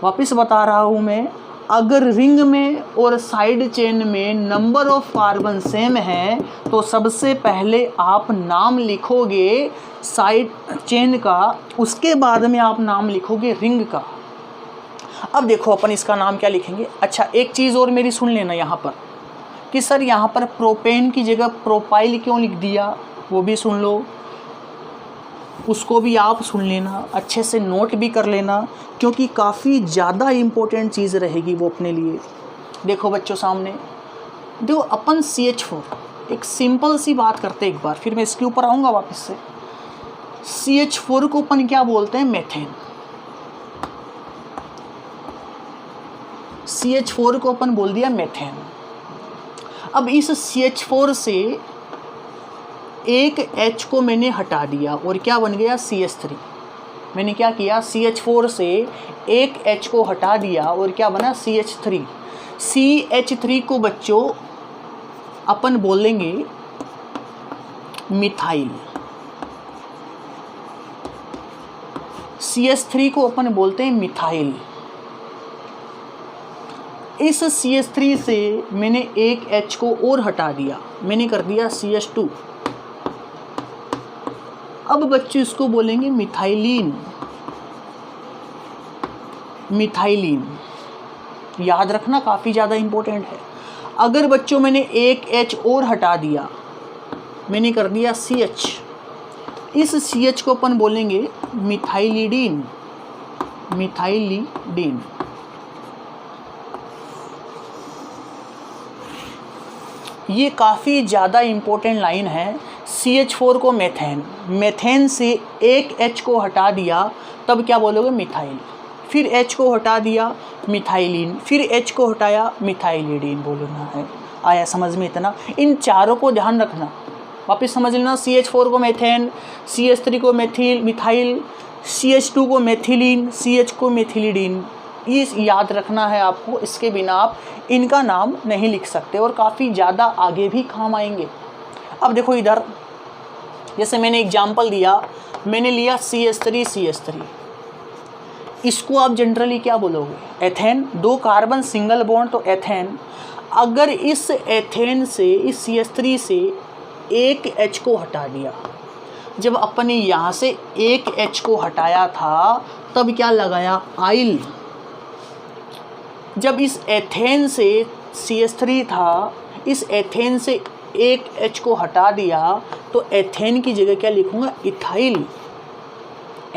वापस बता रहा हूँ मैं, अगर रिंग में और साइड चेन में नंबर ऑफ कार्बन सेम है तो सबसे पहले आप नाम लिखोगे साइड चेन का, उसके बाद में आप नाम लिखोगे रिंग का। अब देखो अपन इसका नाम क्या लिखेंगे। अच्छा एक चीज़ और मेरी सुन लेना यहाँ पर, कि सर यहाँ पर प्रोपेन की जगह प्रोपाइल क्यों लिख दिया, वो भी सुन लो, उसको भी आप सुन लेना, अच्छे से नोट भी कर लेना, क्योंकि काफ़ी ज़्यादा इम्पोर्टेंट चीज़ रहेगी वो अपने लिए। देखो बच्चों सामने, देखो अपन CH4, एक सिंपल सी बात करते हैं एक बार, फिर मैं इसके ऊपर आऊँगा वापस से। CH4 को अपन क्या बोलते हैं, मेथेन। CH4 को अपन बोल दिया मेथेन। अब इस CH4 से एक H को मैंने हटा दिया और क्या बन गया, CH3। मैंने क्या किया, CH4 से एक H को हटा दिया और क्या बना, CH3। CH3 को बच्चों अपन बोलेंगे मिथाइल, CH3 को अपन बोलते हैं मिथाइल। इस CH3 से मैंने एक H को और हटा दिया, मैंने कर दिया CH2। अब बच्चों इसको बोलेंगे मिथाइलिन। मिथाइलिन याद रखना, काफ़ी ज़्यादा इम्पोर्टेंट है। अगर बच्चों मैंने एक H और हटा दिया, मैंने कर दिया CH, इस CH को अपन बोलेंगे मिथाइलिडीन। मिथाइलिडीन। ये काफ़ी ज़्यादा इम्पोर्टेंट लाइन है। CH4 को मेथेन, मेथेन से एक H को हटा दिया, तब क्या बोलोगे, मिथाइल। फिर H को हटा दिया, मिथाइलिन। फिर H को हटाया, मिथाइलिडीन बोलना है। आया समझ में इतना? इन चारों को ध्यान रखना, वापस समझ लेना। CH4 को मेथेन, CH3 को मिथाइल, CH2 को मेथिलीन, CH को मेथिलिडीन। ये याद रखना है आपको, इसके बिना आप इनका नाम नहीं लिख सकते और काफ़ी ज़्यादा आगे भी काम आएंगे। अब देखो इधर, जैसे मैंने एग्जाम्पल दिया, मैंने लिया CH3, इसको आप जनरली क्या बोलोगे, एथेन। 2 कार्बन सिंगल बॉन्ड तो एथेन। अगर इस एथेन से, इस CH3 से एक H को हटा दिया, जब अपन ने यहाँ से एक H को हटाया था तब क्या लगाया, आइल। जब इस एथेन से CH3 था, इस एथेन से एक H को हटा दिया तो एथेन की जगह क्या लिखूंगा, इथाइल।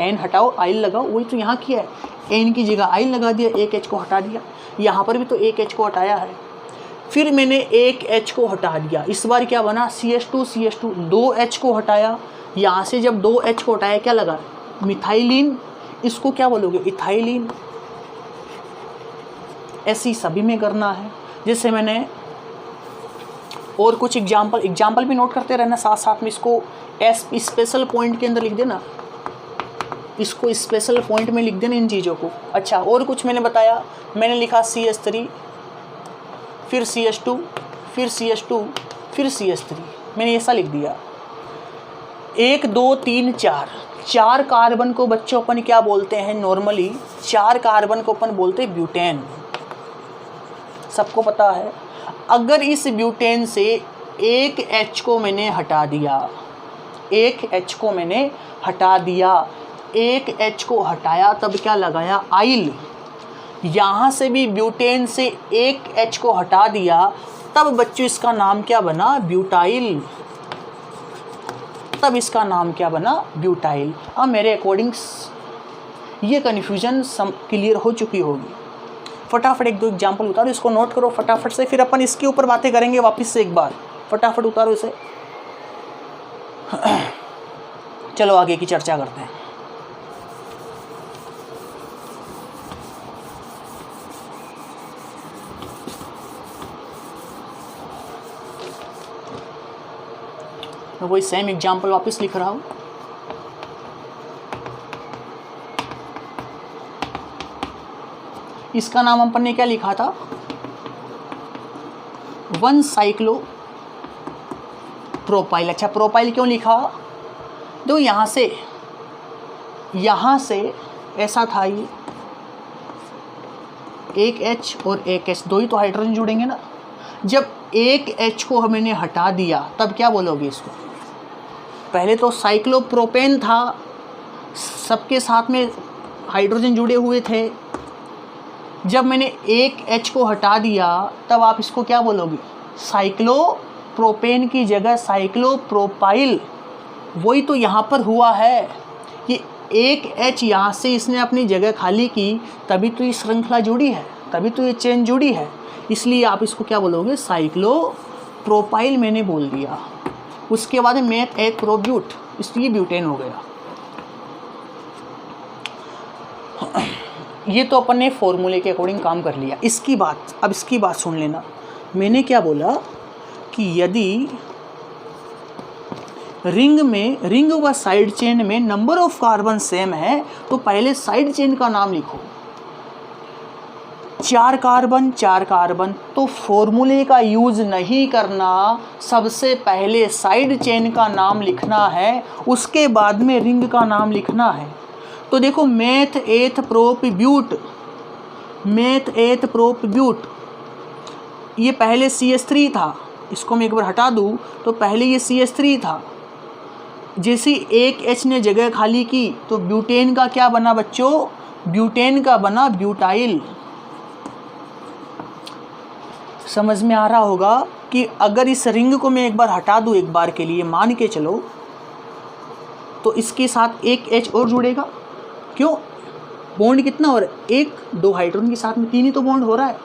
एन हटाओ, आइल लगाओ, वही तो यहाँ किया है। एन की जगह आइल लगा दिया, एक H को हटा दिया। यहाँ पर भी तो एक H को हटाया है। फिर मैंने एक H को हटा दिया, इस बार क्या बना, CH2, 2 H को हटाया। यहाँ से जब 2 H को हटाया क्या लगा, मिथाइलिन। इसको क्या बोलोगे, इथाइलिन। ऐसी सभी में करना है। जैसे मैंने और कुछ एग्जाम्पल भी नोट करते रहना साथ साथ में। इसको स्पेशल पॉइंट के अंदर लिख देना, इसको स्पेशल पॉइंट में लिख देना इन चीज़ों को। अच्छा, और कुछ मैंने बताया, मैंने लिखा CH3, फिर CH2, फिर CH2, फिर CH3, मैंने ऐसा लिख दिया। 1 2 3 4 कार्बन को बच्चों अपन क्या बोलते हैं नॉर्मली? 4 कार्बन को अपन बोलते हैं ब्यूटेन, सबको पता है। अगर इस ब्यूटेन से एक H को मैंने हटा दिया, एक H को मैंने हटा दिया, एक H को हटाया, तब क्या लगाया? आइल। यहाँ से भी ब्यूटेन से एक H को हटा दिया, तब बच्चों इसका नाम क्या बना? ब्यूटाइल। तब इसका नाम क्या बना? ब्यूटाइल। अब मेरे अकॉर्डिंग ये कन्फ्यूजन क्लियर हो चुकी होगी। फटाफट 1 2 एग्जाम्पल उतारो, इसको नोट करो फटाफट से, फिर अपन इसके ऊपर बातें करेंगे वापस से एक बार। फटाफट उतारो इसे। चलो आगे की चर्चा करते हैं। मैं वही सेम एग्जाम्पल वापस लिख रहा हूँ। इसका नाम अपन ने क्या लिखा था? 1 साइक्लो प्रोपाइल। अच्छा, प्रोपाइल क्यों लिखा? तो यहाँ से ऐसा था, ये एक H और एक H, दो ही तो हाइड्रोजन जुड़ेंगे ना। जब एक H को हमने हटा दिया, तब क्या बोलोगे इसको? पहले तो साइक्लोप्रोपेन था, सबके साथ में हाइड्रोजन जुड़े हुए थे। जब मैंने एक H को हटा दिया, तब आप इसको क्या बोलोगे? साइक्लोप्रोपेन की जगह साइक्लोप्रोपाइल। वही तो यहाँ पर हुआ है कि एक H यहाँ से इसने अपनी जगह खाली की, तभी तो ये श्रृंखला जुड़ी है, तभी तो ये चेन जुड़ी है। इसलिए आप इसको क्या बोलोगे? साइक्लोप्रोपाइल मैंने बोल दिया। उसके बाद मेथ एथ प्रोब्यूट, इसलिए ब्यूटेन हो गया। ये तो अपन ने फॉर्मूले के अकॉर्डिंग काम कर लिया। इसकी बात सुन लेना। मैंने क्या बोला कि यदि रिंग व साइड चेन में नंबर ऑफ कार्बन सेम है, तो पहले साइड चेन का नाम लिखो। 4 कार्बन, तो फॉर्मूले का यूज नहीं करना, सबसे पहले साइड चेन का नाम लिखना है, उसके बाद में रिंग का नाम लिखना है। तो देखो, मेथ एथ प्रोप ब्यूट, ये पहले CH3 था, इसको मैं एक बार हटा दूँ तो पहले ये CH3 था। जैसे एक H ने जगह खाली की, तो ब्यूटेन का क्या बना बच्चों? ब्यूटेन का बना ब्यूटाइल। समझ में आ रहा होगा कि अगर इस रिंग को मैं एक बार हटा दूँ, एक बार के लिए मान के चलो, तो इसके साथ एक H और जुड़ेगा। क्यों? बॉन्ड कितना हो रहा है? 1 2 हाइड्रोजन के साथ में 3 ही तो बॉन्ड हो रहा है।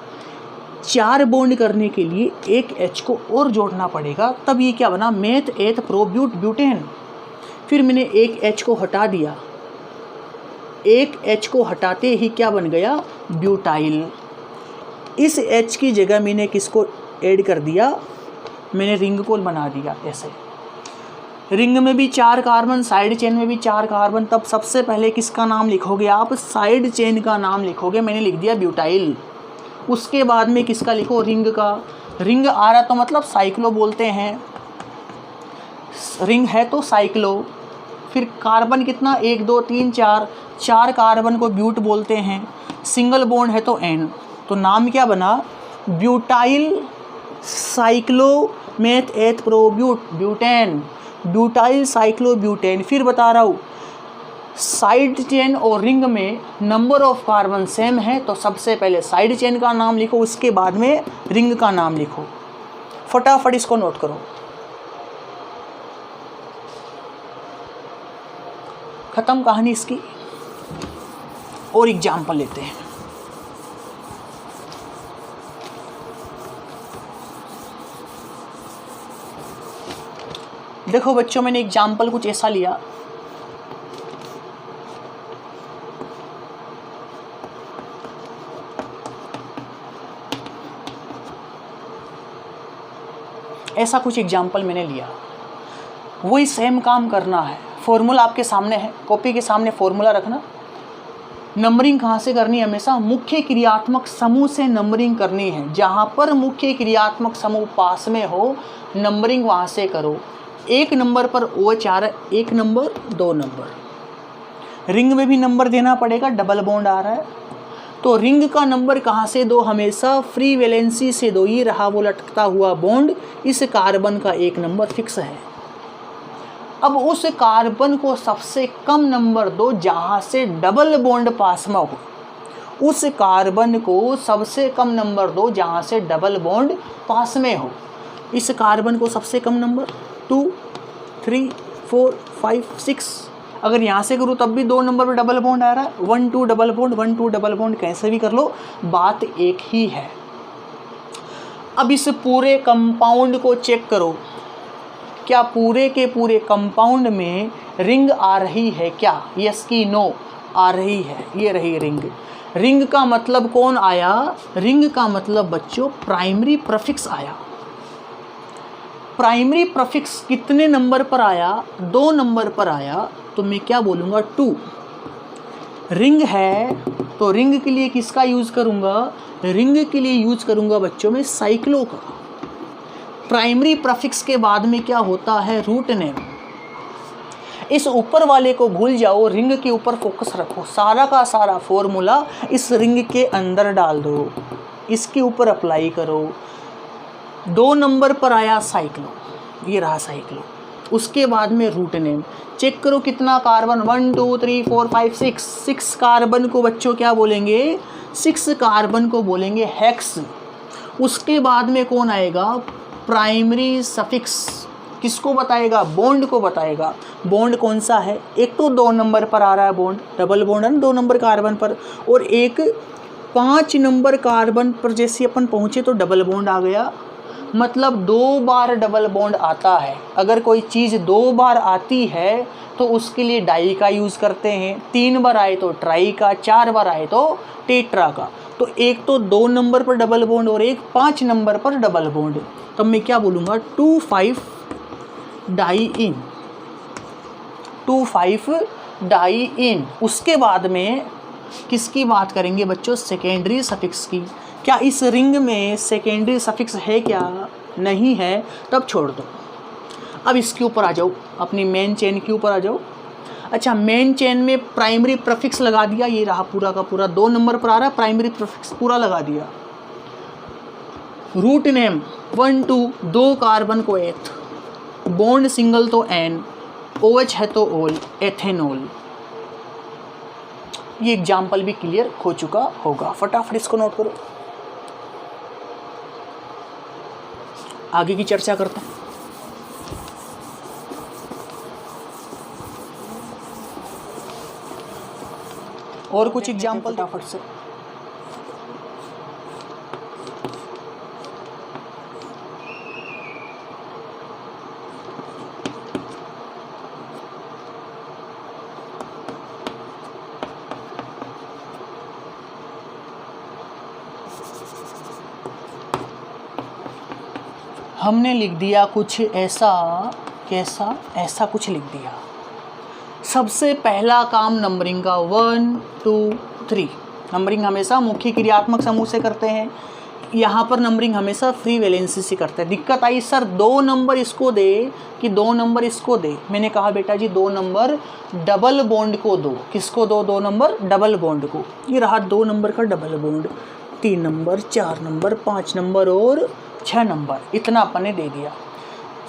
4 बॉन्ड करने के लिए एक H को और जोड़ना पड़ेगा, तब ये क्या बना? Meth eth probut butane. फिर मैंने एक H को हटा दिया, एक H को हटाते ही क्या बन गया? ब्यूटाइल। इस H की जगह मैंने किसको ऐड कर दिया? मैंने रिंग को बना दिया। ऐसे रिंग में भी 4 कार्बन, साइड चेन में भी 4 कार्बन, तब सबसे पहले किसका नाम लिखोगे आप? साइड चेन का नाम लिखोगे। मैंने लिख दिया ब्यूटाइल। उसके बाद में किसका लिखो? रिंग का। रिंग आ रहा तो मतलब साइक्लो बोलते हैं, रिंग है तो साइक्लो। फिर कार्बन कितना? 1 2 3 4 कार्बन को ब्यूट बोलते हैं। सिंगल बॉन्ड है तो N, तो नाम क्या बना? Butyl cyclo meth eth probut butane, butyl cyclo butane. फिर बता रहा हूँ, साइड चेन और रिंग में नंबर ऑफ कार्बन सेम है, तो सबसे पहले साइड चेन का नाम लिखो, उसके बाद में रिंग का नाम लिखो। फटाफट इसको नोट करो। खत्म कहानी इसकी। और एग्जाम्पल लेते हैं। देखो बच्चों, मैंने एग्जाम्पल कुछ ऐसा लिया। ऐसा कुछ एग्जाम्पल मैंने लिया, वही सेम काम करना है। फॉर्मूला आपके सामने है, कॉपी के सामने फॉर्मूला रखना। नंबरिंग कहाँ से करनी है? हमेशा मुख्य क्रियात्मक समूह से नंबरिंग करनी है। जहाँ पर मुख्य क्रियात्मक समूह पास में हो, नंबरिंग वहाँ से करो। एक नंबर पर OH आ रहा है, एक नंबर, दो नंबर। रिंग में भी नंबर देना पड़ेगा, डबल बॉन्ड आ रहा है, तो रिंग का नंबर कहाँ से दो? हमेशा फ्री वैलेंसी से दो। ये रहा वो लटकता हुआ बॉन्ड, इस कार्बन का एक नंबर फिक्स है। अब उस कार्बन को सबसे कम नंबर दो जहाँ से डबल बॉन्ड पास में हो। उस कार्बन को सबसे कम नंबर दो जहाँ से डबल बॉन्ड पास में हो। इस कार्बन को सबसे कम नंबर 2, 3, 4, 5, 6। अगर यहाँ से करूँ तब भी दो नंबर पर डबल बॉन्ड आ रहा है, 1 2 डबल बॉन्ड, 1 2 डबल बॉन्ड, कैसे भी कर लो, बात एक ही है। अब इस पूरे कंपाउंड को चेक करो, क्या पूरे के पूरे कंपाउंड में रिंग आ रही है क्या? यस की नो? आ रही है। ये रही रिंग। रिंग का मतलब कौन आया? रिंग का मतलब बच्चों प्राइमरी प्रीफिक्स आया। प्राइमरी प्रीफिक्स कितने नंबर पर आया? 2 नंबर पर आया, तो मैं क्या बोलूँगा? 2। रिंग है तो रिंग के लिए किसका यूज़ करूँगा? रिंग के लिए यूज़ करूँगा बच्चों में साइक्लो का। प्राइमरी प्रीफिक्स के बाद में क्या होता है? Root name. इस ऊपर वाले को भूल जाओ, रिंग के ऊपर फोकस रखो। सारा का सारा फॉर्मूला इस रिंग के अंदर डाल दो, इसके ऊपर अप्लाई करो। 2 नंबर पर आया साइक्लो, ये रहा साइक्लो। उसके बाद में रूट नेम चेक करो कितना कार्बन, 1 2 3 4 5 6। 6 कार्बन को बच्चों क्या बोलेंगे? 6 कार्बन को बोलेंगे हेक्स। उसके बाद में कौन आएगा? Primary suffix. किसको बताएगा? बॉन्ड को बताएगा। बॉन्ड कौन सा है? एक तो 2 नंबर पर आ रहा है बॉन्ड, डबल बॉन्ड है ना 2 नंबर कार्बन पर, और एक 5 नंबर कार्बन पर जैसे अपन पहुँचे तो डबल बॉन्ड आ गया। मतलब 2 बार डबल बॉन्ड आता है। अगर कोई चीज़ 2 बार आती है तो उसके लिए डाई का यूज़ करते हैं, 3 बार आए तो ट्राई का, 4 बार आए तो टेट्रा का। तो एक तो 2 नंबर पर डबल बॉन्ड और एक 5 नंबर पर डबल बॉन्ड। तब मैं क्या बोलूँगा? 2,5 डाई इन, 2,5 डाई इन। उसके बाद में किसकी बात करेंगे बच्चों? सेकेंडरी सफिक्स की। क्या इस रिंग में सेकेंडरी सफिक्स है क्या? नहीं है, तब छोड़ दो। अब इसके ऊपर आ जाओ, अपनी मेन चेन के ऊपर आ जाओ। अच्छा, मेन चेन में प्राइमरी प्रीफिक्स लगा दिया, ये रहा पूरा का पूरा 2 नंबर पर आ रहा है, प्राइमरी प्रीफिक्स पूरा लगा दिया। रूट नेम 1 2, 2 कार्बन को एथ, बॉन्ड सिंगल तो एन, OH है तो ओल, एथेनॉल। ये एग्जाम्पल भी क्लियर हो चुका होगा। फटाफट इसको नोट करो, आगे की चर्चा करते हैं। और कुछ एग्जाम्पल फटाफट से। हमने लिख दिया कुछ ऐसा, कैसा? ऐसा कुछ लिख दिया। सबसे पहला काम नंबरिंग का 1 2 3। नंबरिंग हमेशा मुख्य क्रियात्मक समूह से करते हैं, यहाँ पर नंबरिंग हमेशा फ्री वैलेंसी से करते हैं। दिक्कत आई सर 2 नंबर इसको दे कि 2 नंबर इसको दे। मैंने कहा बेटा जी 2 नंबर डबल बॉन्ड को दो। किसको दो? 2 नंबर डबल बॉन्ड को। ये रहा 2 नंबर का double bond, 3 number, 4 number, 5 number और 6 नंबर, इतना अपन ने दे दिया।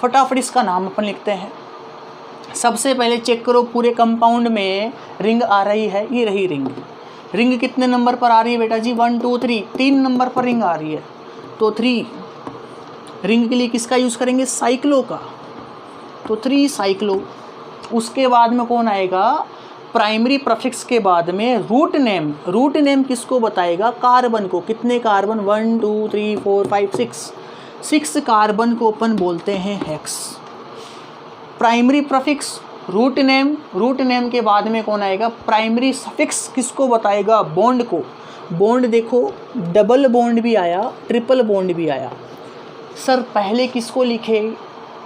फटाफट इसका नाम अपन लिखते हैं। सबसे पहले चेक करो पूरे कंपाउंड में रिंग आ रही है, ये रही रिंग। रिंग कितने नंबर पर आ रही है बेटा जी? 1 2 3, 3 नंबर पर रिंग आ रही है, तो 3। रिंग के लिए किसका यूज़ करेंगे? साइक्लो का, तो 3 साइक्लो। उसके बाद में कौन आएगा? प्राइमरी प्रीफिक्स के बाद में रूट नेम। रूट नेम किसको बताएगा? कार्बन को। कितने कार्बन? 1 2 3 4 5 6। 6 कार्बन को अपन बोलते हैं hex. Primary prefix, root name. Root name के बाद में कौन आएगा? प्राइमरी सफिक्स किसको बताएगा? बॉन्ड को। बॉन्ड देखो, डबल बॉन्ड भी आया, ट्रिपल बॉन्ड भी आया। सर पहले किसको लिखे?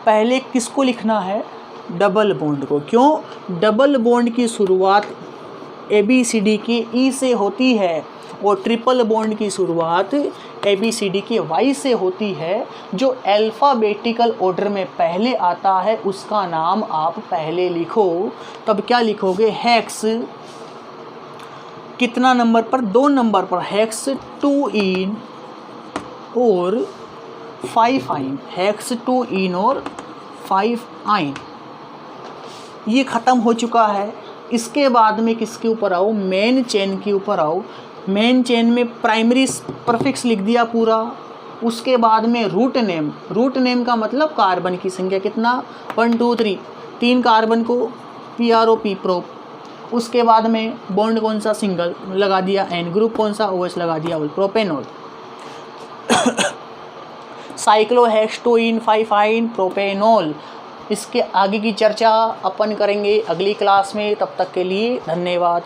पहले किसको लिखना है? डबल बॉन्ड को। क्यों? डबल बॉन्ड की शुरुआत ABCD के E से होती है और ट्रिपल बॉन्ड की शुरुआत ABCD के Y से होती है। जो अल्फ़ाबेटिकल ऑर्डर में पहले आता है उसका नाम आप पहले लिखो। तब क्या लिखोगे? हेक्स कितना नंबर पर? 2 नंबर पर। हेक्स 2 इन और 5 आइन। हेक्स 2 इन और 5 आइन। ये ख़त्म हो चुका है। इसके बाद में किसके ऊपर आओ? मेन चेन के ऊपर आओ। मेन चेन में प्राइमरी प्रीफिक्स लिख दिया पूरा। उसके बाद में रूट नेम। रूट नेम का मतलब कार्बन की संख्या कितना? 1 2 3। 3 कार्बन को PROP प्रोप। उसके बाद में बॉन्ड कौन सा? सिंगल लगा दिया N। ग्रुप कौन सा? OH लगा दिया OL। प्रोपेनॉल। साइक्लोहेक्सटोइन 5 आइन प्रोपेनॉल। इसके आगे की चर्चा अपन करेंगे अगली क्लास में। तब तक के लिए धन्यवाद।